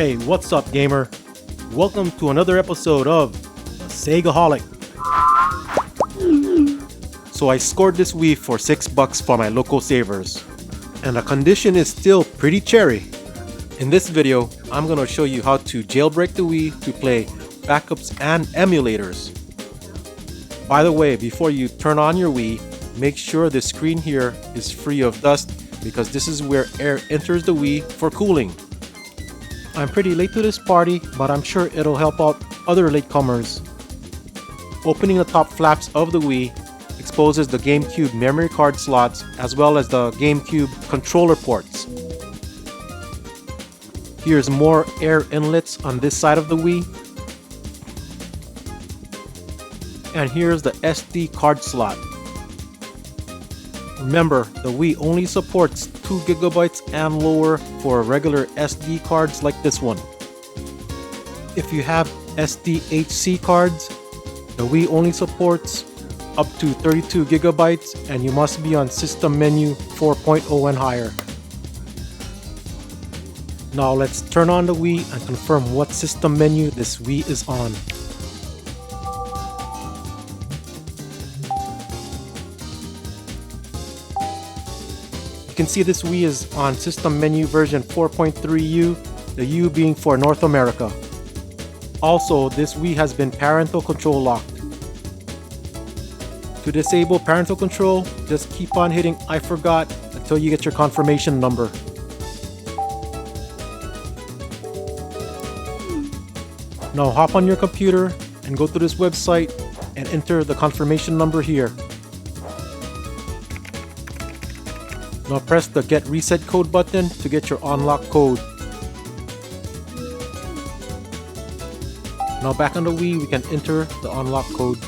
Hey, what's up, gamer? Welcome to another episode of SegaHolic. So I scored this Wii for $6 for my local savers, and the condition is still pretty cherry. In this video, I'm gonna show you how to jailbreak the Wii to play backups and emulators. By the way, before you turn on your Wii, make sure the screen here is free of dust because this is where air enters the Wii for cooling. I'm pretty late to this party, but I'm sure it'll help out other latecomers. Opening the top flaps of the Wii exposes the GameCube memory card slots as well as the GameCube controller ports. Here's more air inlets on this side of the Wii. And here's the SD card slot. Remember, the Wii only supports 2 GB and lower for regular SD cards like this one. If you have SDHC cards, the Wii only supports up to 32 GB and you must be on System Menu 4.0 and higher. Now let's turn on the Wii and confirm what system menu this Wii is on. You can see this Wii is on system menu version 4.3U, the U being for North America. Also, this Wii has been parental control locked. To disable parental control, just keep on hitting I forgot until you get your confirmation number. Now hop on your computer and go to this website and enter the confirmation number here. Now press the Get Reset Code button to get your unlock code. Now back on the Wii, we can enter the unlock code.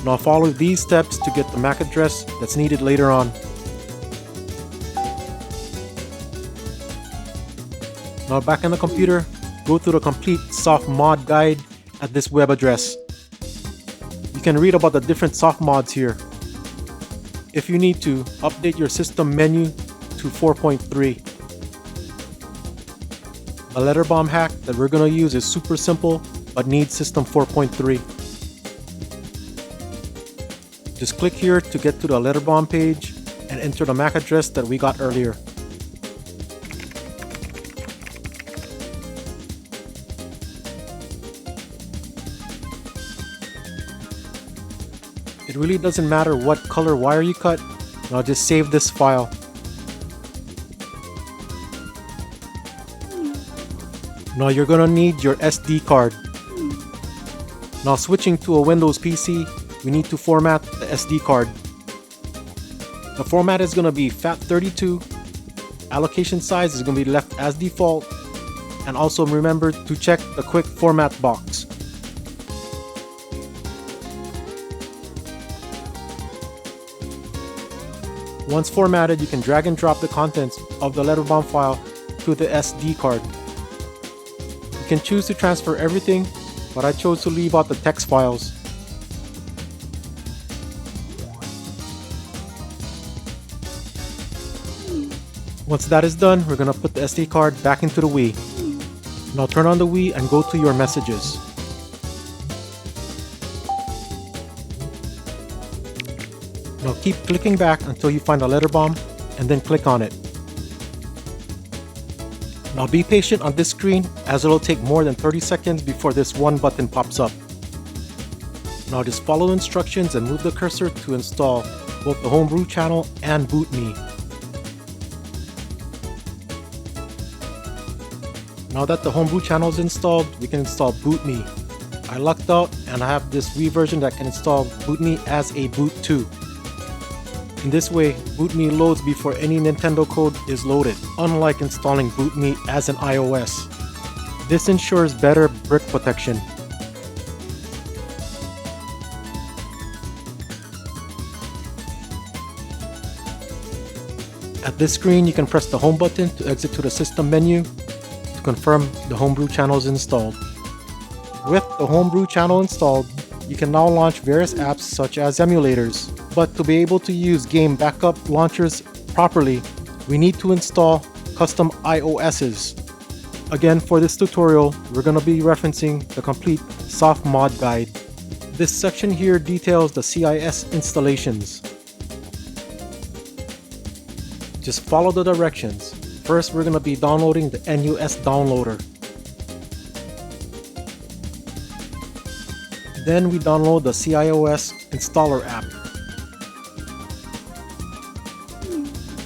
Now follow these steps to get the MAC address that's needed later on. Now back on the computer, go to the Complete Softmod guide at this web address. You can read about the different soft mods here. If you need to, update your system menu to 4.3. The letter bomb hack that we're going to use is super simple but needs system 4.3. Just click here to get to the letter bomb page and enter the MAC address that we got earlier. It really doesn't matter what color wire you cut. Now just save this file. Now you're gonna need your SD card. Now switching to a Windows PC, we need to format the SD card. The format is gonna be FAT32. Allocation size is gonna be left as default. And also remember to check the quick format box. Once formatted, you can drag and drop the contents of the letter bomb file to the SD card. You can choose to transfer everything, but I chose to leave out the text files. Once that is done, we're going to put the SD card back into the Wii. Now turn on the Wii and go to your messages. Now keep clicking back until you find a letter bomb and then click on it. Now be patient on this screen as it will take more than 30 seconds before this one button pops up. Now just follow the instructions and move the cursor to install both the homebrew channel and boot me. Now that the homebrew channel is installed, we can install boot me. I lucked out and I have this Wii version that can install boot me as a boot too. In this way, boot me loads before any Nintendo code is loaded, unlike installing boot me as an iOS. This ensures better brick protection. At this screen, you can press the home button to exit to the system menu to confirm the homebrew channel is installed. With the homebrew channel installed, you can now launch various apps such as emulators. But to be able to use game backup launchers properly, we need to install custom iOSs. Again, for this tutorial, we're going to be referencing the Complete Softmod guide. This section here details the CIS installations. Just follow the directions. First, we're going to be downloading the NUS downloader. Then we download the CIOS installer app.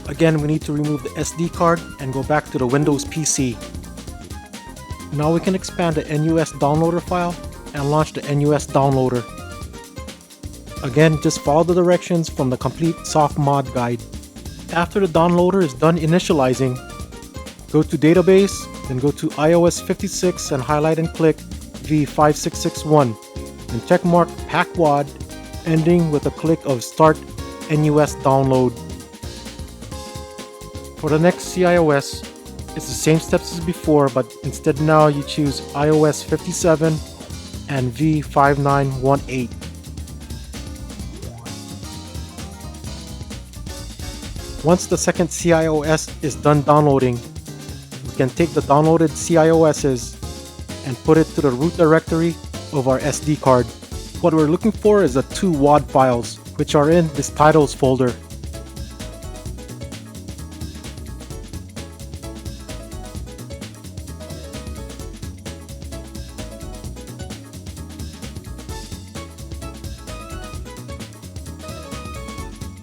Again, we need to remove the SD card and go back to the Windows PC. Now we can expand the NUS downloader file and launch the NUS downloader. Again, just follow the directions from the Complete Softmod guide. After the downloader is done initializing, go to Database, then go to iOS 56 and highlight and click V5661, and checkmark PackWad, ending with a click of Start NUS Download. For the next CIOS, it's the same steps as before, but instead now you choose iOS 57 and V5918. Once the second CIOS is done downloading, we can take the downloaded CIOSs and put it to the root directory of our SD card. What we're looking for is the two WAD files, which are in this titles folder.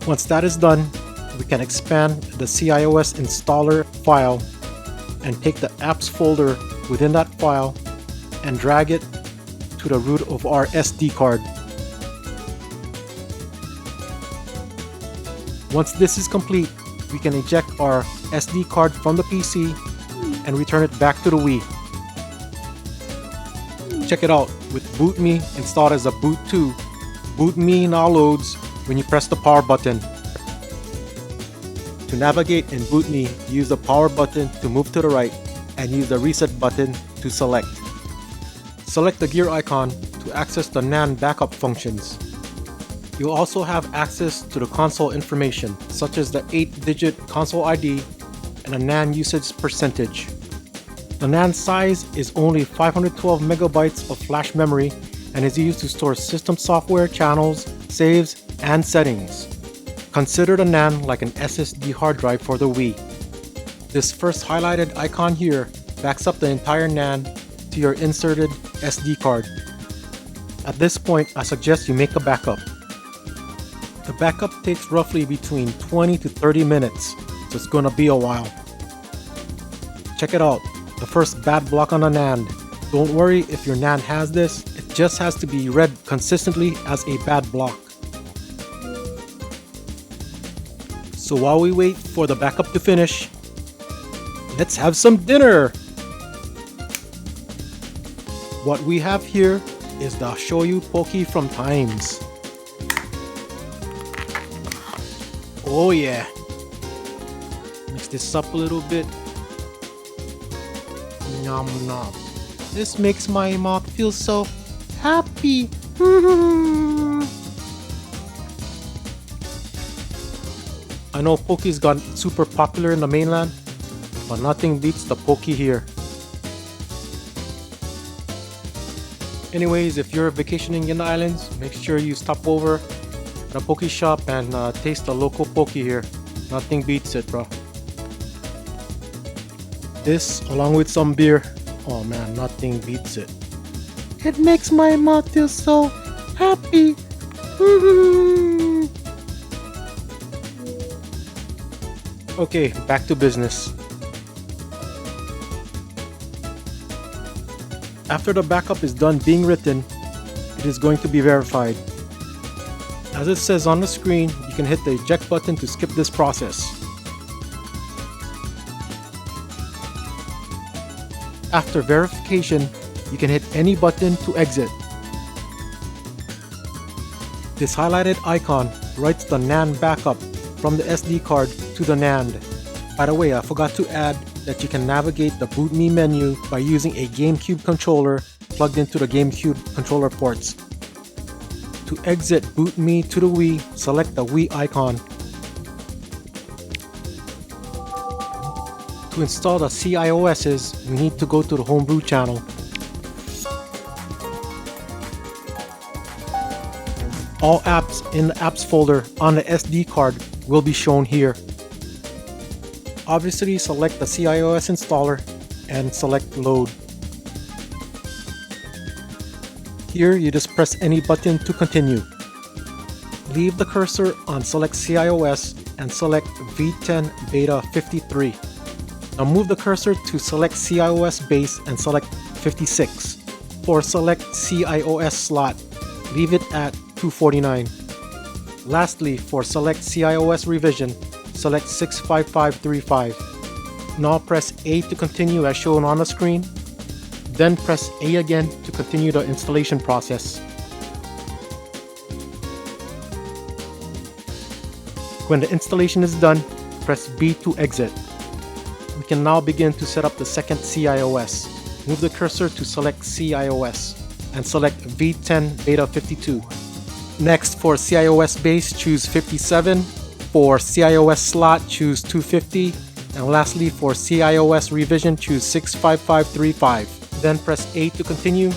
Once that is done, we can expand the CIOS installer file and take the apps folder within that file and drag it to the root of our SD card. Once this is complete, we can eject our SD card from the PC and return it back to the Wii. Check it out, with BootMe installed as a Boot 2, BootMe now loads when you press the power button. To navigate in BootMe, use the power button to move to the right and use the reset button to select. Select the gear icon to access the NAND backup functions. You'll also have access to the console information, such as the 8-digit console ID and a NAND usage percentage. The NAND size is only 512 megabytes of flash memory and is used to store system software, channels, saves, and settings. Consider the NAND like an SSD hard drive for the Wii. This first highlighted icon here backs up the entire NAND to your inserted SD card. At this point, I suggest you make a backup. The backup takes roughly between 20 to 30 minutes, so it's gonna be a while. Check it out, the first bad block on the NAND. Don't worry if your NAND has this, it just has to be read consistently as a bad block. So while we wait for the backup to finish, let's have some dinner! What we have here is the shoyu poke from Times. Oh yeah! Mix this up a little bit. Nom nom. This makes my mouth feel so happy. I know poke's got super popular in the mainland, but nothing beats the poke here. Anyways, if you're vacationing in the islands, make sure you stop over at a poke shop and taste the local poke here. Nothing beats it, bro. This, along with some beer, oh man, nothing beats it. It makes my mouth feel so happy. Okay, back to business. After the backup is done being written, it is going to be verified. As it says on the screen, you can hit the eject button to skip this process. After verification, you can hit any button to exit. This highlighted icon writes the NAND backup from the SD card to the NAND. By the way, I forgot to add that you can navigate the BootMe menu by using a GameCube controller plugged into the GameCube controller ports. To exit Boot Me to the Wii, select the Wii icon. To install the CIOSs, we need to go to the Homebrew channel. All apps in the apps folder on the SD card will be shown here. Obviously, select the CIOS installer and select load. Here, you just press any button to continue. Leave the cursor on select CIOS and select V10 Beta 53. Now move the cursor to select CIOS base and select 56. For select CIOS slot, leave it at 249. Lastly, for select CIOS revision, select 65535. Now press A to continue as shown on the screen. Then press A again to continue the installation process. When the installation is done, press B to exit. We can now begin to set up the second CIOS. Move the cursor to select CIOS and select V10 Beta 52. Next, for CIOS base, choose 57. For CIOS slot, choose 250. And lastly, for CIOS revision, choose 65535. Then press A to continue,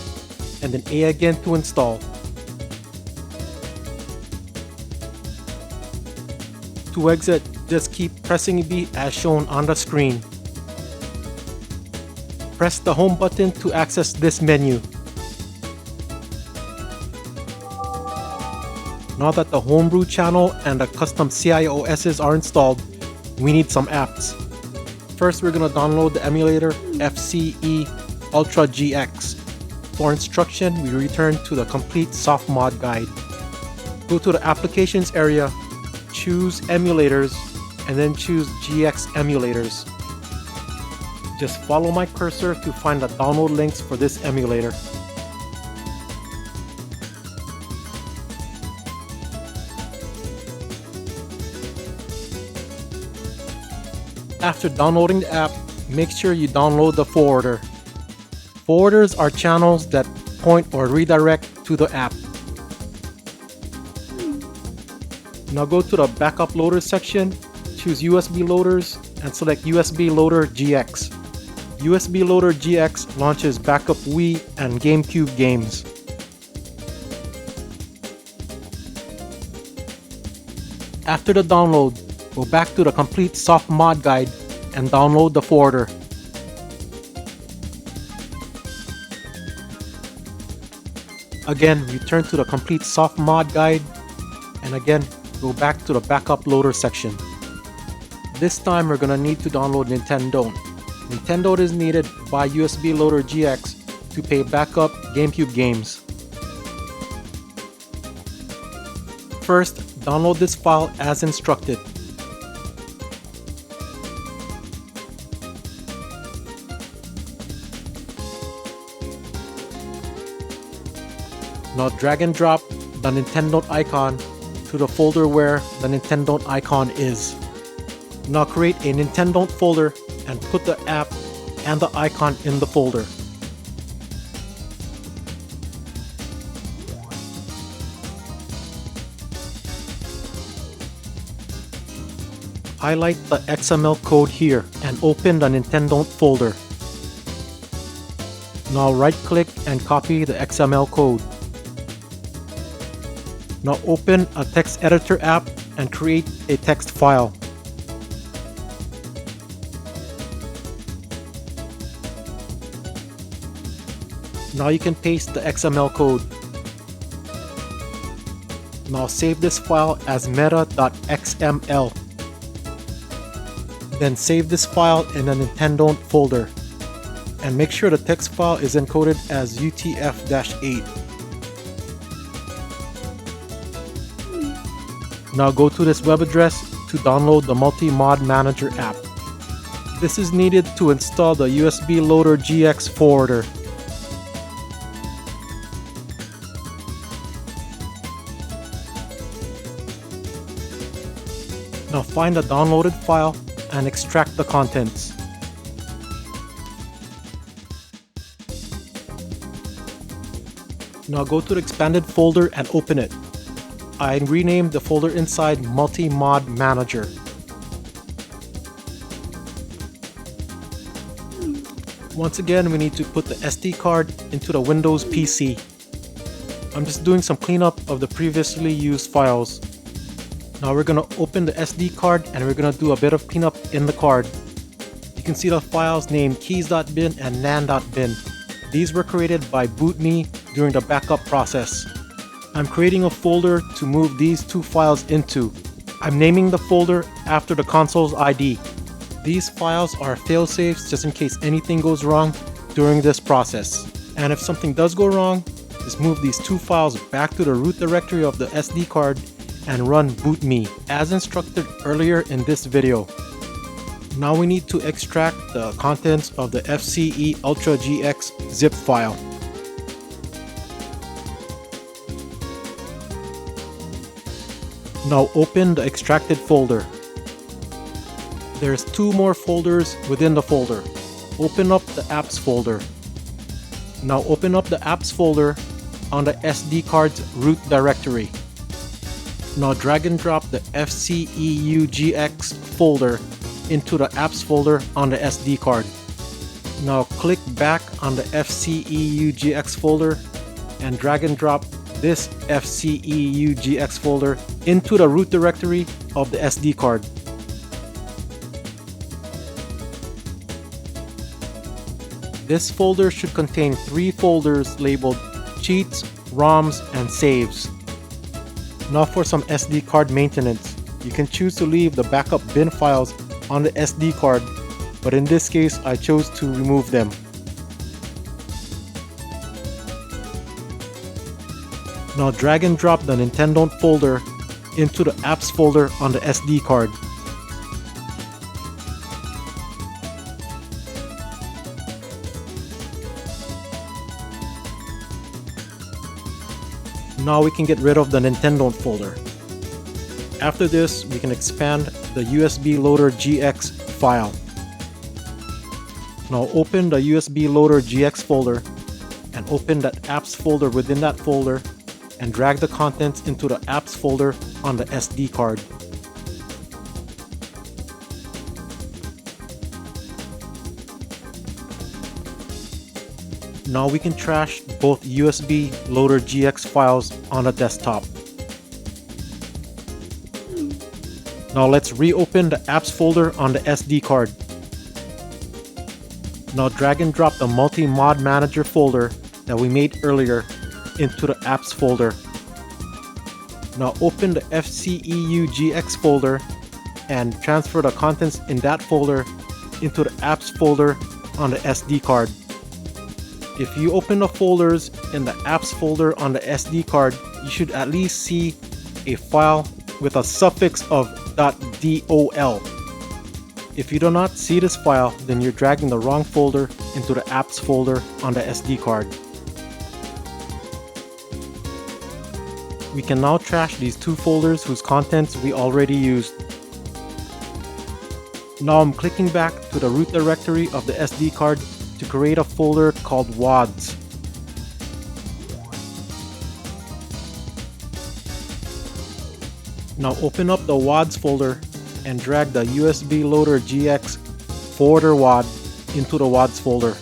and then A again to install. To exit, just keep pressing B as shown on the screen. Press the home button to access this menu. Now that the Homebrew channel and the custom CIOSs are installed, we need some apps. First, we're going to download the emulator FCE Ultra GX. For instruction, we return to the Complete Softmod guide. Go to the Applications area, choose Emulators, and then choose GX Emulators. Just follow my cursor to find the download links for this emulator. After downloading the app, make sure you download the forwarder. Forwarders are channels that point or redirect to the app. Now go to the Backup Loaders section, choose USB Loaders, and select USB Loader GX. USB Loader GX launches backup Wii and GameCube games. After the download, go back to the Complete Softmod guide and download the forwarder. Again, return to the Complete Softmod guide, and again, go back to the Backup Loader section. This time we're gonna need to download Nintendo. Nintendo is needed by USB Loader GX to pay backup GameCube games. First, download this file as instructed. Now drag and drop the Nintendo icon to the folder where the Nintendo icon is. Now create a Nintendo folder and put the app and the icon in the folder. Highlight the XML code here and open the Nintendo folder. Now right-click and copy the XML code. Now open a text editor app and create a text file. Now you can paste the XML code. Now save this file as meta.xml. Then save this file in the Nintendo folder. And make sure the text file is encoded as UTF-8. Now go to this web address to download the Multi-Mod Manager app. This is needed to install the USB Loader GX forwarder. Now find the downloaded file and extract the contents. Now go to the expanded folder and open it. I renamed the folder inside Multi-Mod Manager. Once again, we need to put the SD card into the Windows PC. I'm just doing some cleanup of the previously used files. Now we're going to open the SD card and we're going to do a bit of cleanup in the card. You can see the files named keys.bin and nan.bin. These were created by bootme during the backup process. I'm creating a folder to move these two files into. I'm naming the folder after the console's ID. These files are failsafes just in case anything goes wrong during this process. And if something does go wrong, just move these two files back to the root directory of the SD card and run bootme as instructed earlier in this video. Now we need to extract the contents of the FCE Ultra GX zip file. Now open the extracted folder. There's two more folders within the folder. Open up the apps folder. Now open up the apps folder on the SD card's root directory. Now drag and drop the FCEUGX folder into the apps folder on the SD card. Now click back on the FCEUGX folder and drag and drop this FCEUGX folder into the root directory of the SD card. This folder should contain 3 folders labeled cheats, ROMs, and saves. Now for some SD card maintenance. You can choose to leave the backup bin files on the SD card, but in this case I chose to remove them. Now drag and drop the Nintendo folder into the apps folder on the SD card. Now we can get rid of the Nintendo folder. After this, we can expand the USB Loader GX file. Now open the USB Loader GX folder and open that apps folder within that folder and drag the contents into the apps folder on the SD card. Now we can trash both USB Loader GX files on the desktop. Now let's reopen the apps folder on the SD card. Now drag and drop the Multi-Mod Manager folder that we made earlier into the apps folder. Now open the FCEUGX folder and transfer the contents in that folder into the apps folder on the SD card. If you open the folders in the apps folder on the SD card, you should at least see a file with a suffix of .dol. If you do not see this file, then you're dragging the wrong folder into the apps folder on the SD card. We can now trash these two folders whose contents we already used. Now I'm clicking back to the root directory of the SD card to create a folder called WADs. Now open up the WADs folder and drag the USB Loader GX forwarder WAD into the WADs folder.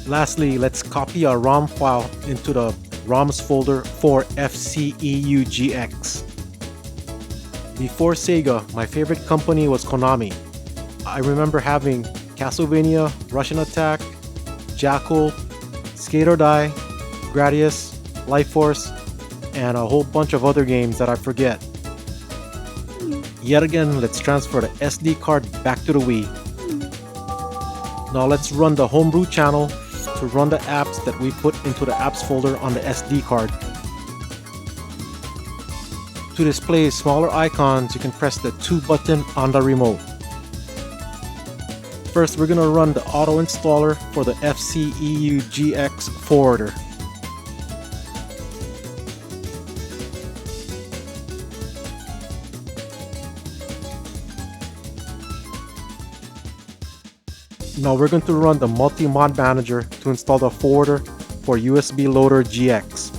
Lastly, let's copy a ROM file into the ROMs folder for FCEUGX. Before Sega, my favorite company was Konami. I remember having Castlevania, Russian Attack, Jackal, Skate or Die, Gradius, Life Force, and a whole bunch of other games that I forget. Yet again, let's transfer the SD card back to the Wii. Now let's run the homebrew channel to run the apps that we put into the apps folder on the SD card. To display smaller icons, you can press the 2 button on the remote. First, we're going to run the auto installer for the FCEUGX forwarder. Now we're going to run the Multi-Mod Manager to install the forwarder for USB Loader GX.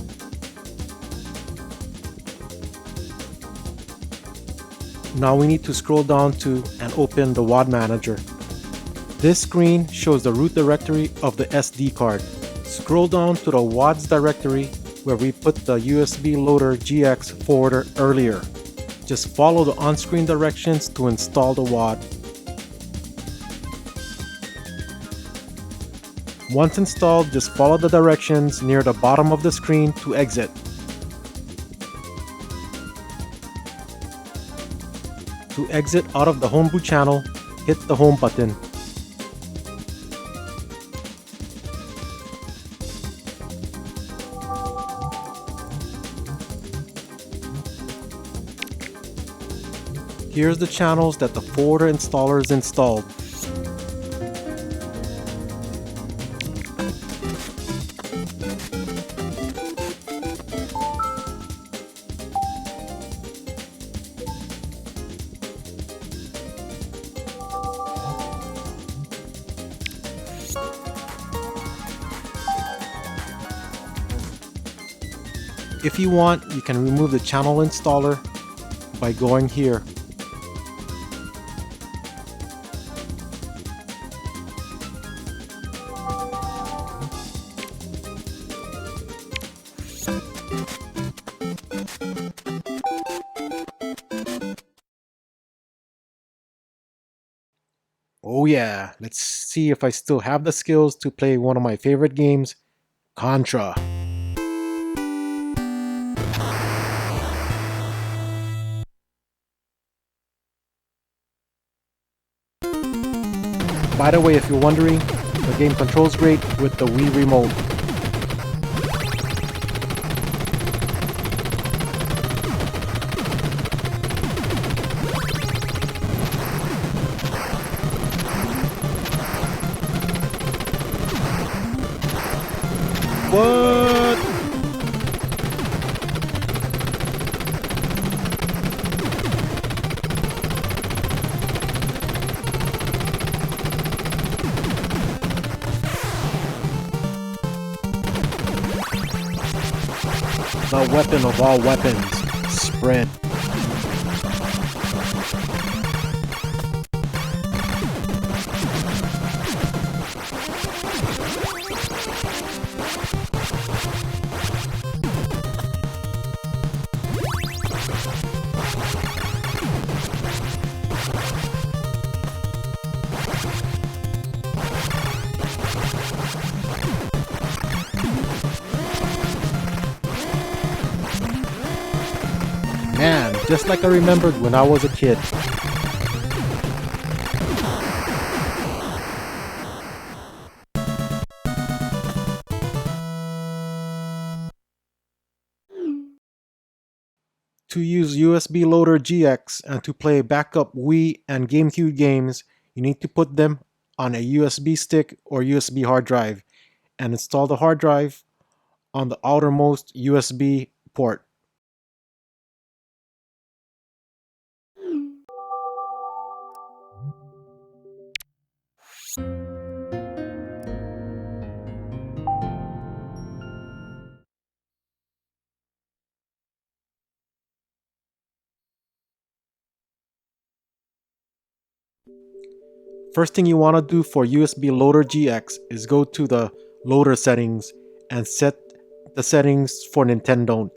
Now we need to scroll down to and open the WAD Manager. This screen shows the root directory of the SD card. Scroll down to the WADs directory where we put the USB Loader GX forwarder earlier. Just follow the on-screen directions to install the WAD. Once installed, just follow the directions near the bottom of the screen to exit. To exit out of the Homebrew channel, hit the Home button. Here's the channels that the forwarder installer is installed. If you want, you can remove the channel installer by going here. Oh yeah, let's see if I still have the skills to play one of my favorite games, Contra. By the way, if you're wondering, the game controls great with the Wii Remote. What? The weapon of all weapons, spread. Man, just like I remembered when I was a kid. To use USB Loader GX and to play backup Wii and GameCube games, you need to put them on a USB stick or USB hard drive and install the hard drive on the outermost USB port. First thing you want to do for USB Loader GX is go to the loader settings and set the settings for Nintendo.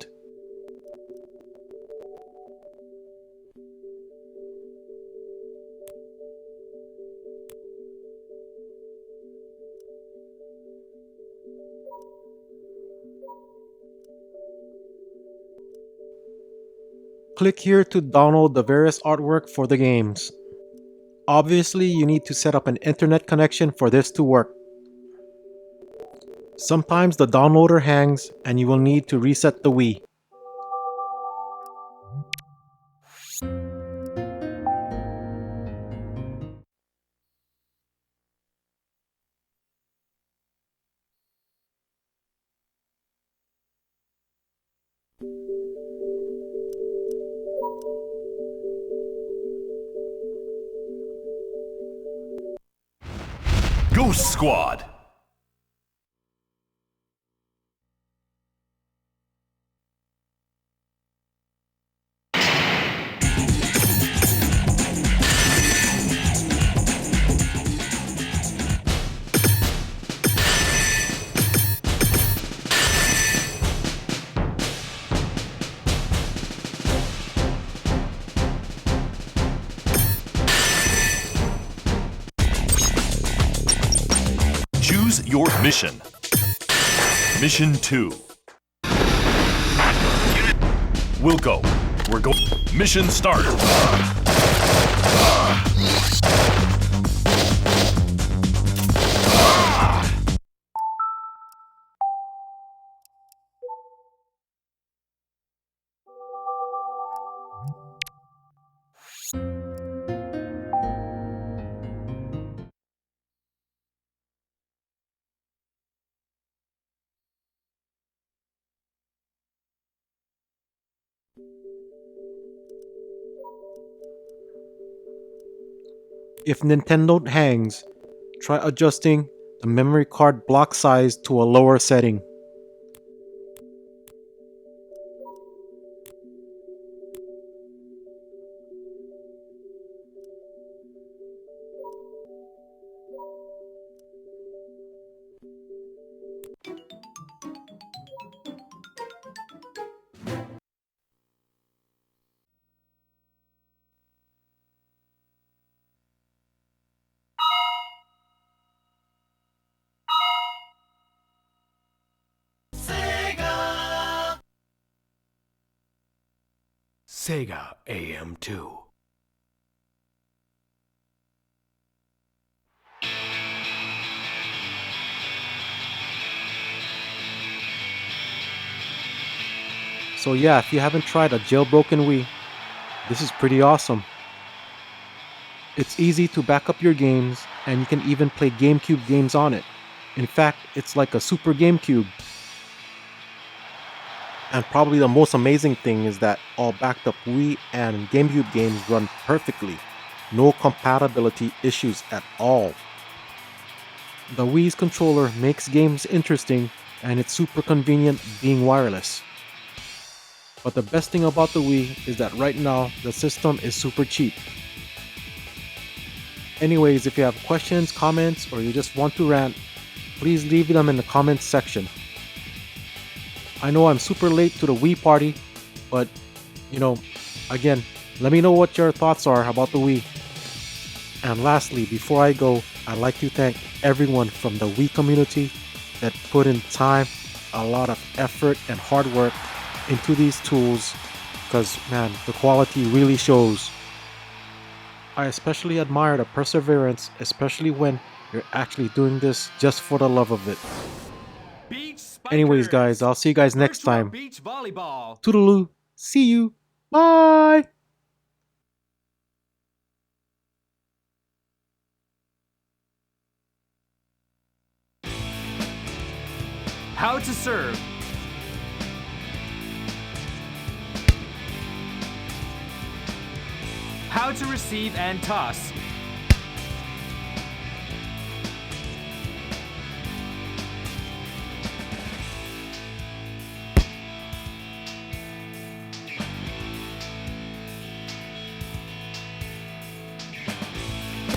Click here to download the various artwork for the games. Obviously, you need to set up an internet connection for this to work. Sometimes the downloader hangs and you will need to reset the Wii. Ghost Squad. your mission. Mission 2. We'll go. We're going. Mission start. If Nintendo hangs, try adjusting the memory card block size to a lower setting. Sega AM2. So yeah, if you haven't tried a jailbroken Wii, this is pretty awesome. It's easy to back up your games, and you can even play GameCube games on it. In fact, it's like a Super GameCube. And probably the most amazing thing is that all backed up Wii and GameCube games run perfectly. No compatibility issues at all. The Wii's controller makes games interesting, and it's super convenient being wireless. But the best thing about the Wii is that right now the system is super cheap. Anyways, if you have questions, comments, or you just want to rant, please leave them in the comments section. I know I'm super late to the Wii party, but again, let me know what your thoughts are about the Wii. And lastly, before I go, I'd like to thank everyone from the Wii community that put in time, a lot of effort and hard work into these tools, because man, the quality really shows. I especially admire the perseverance, especially when you're actually doing this just for the love of it. Anyways guys, I'll see you guys next time. Toodaloo, see you, bye! How to serve. How to receive and toss.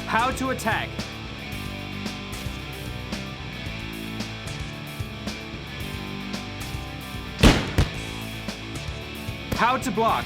How to attack. How to block.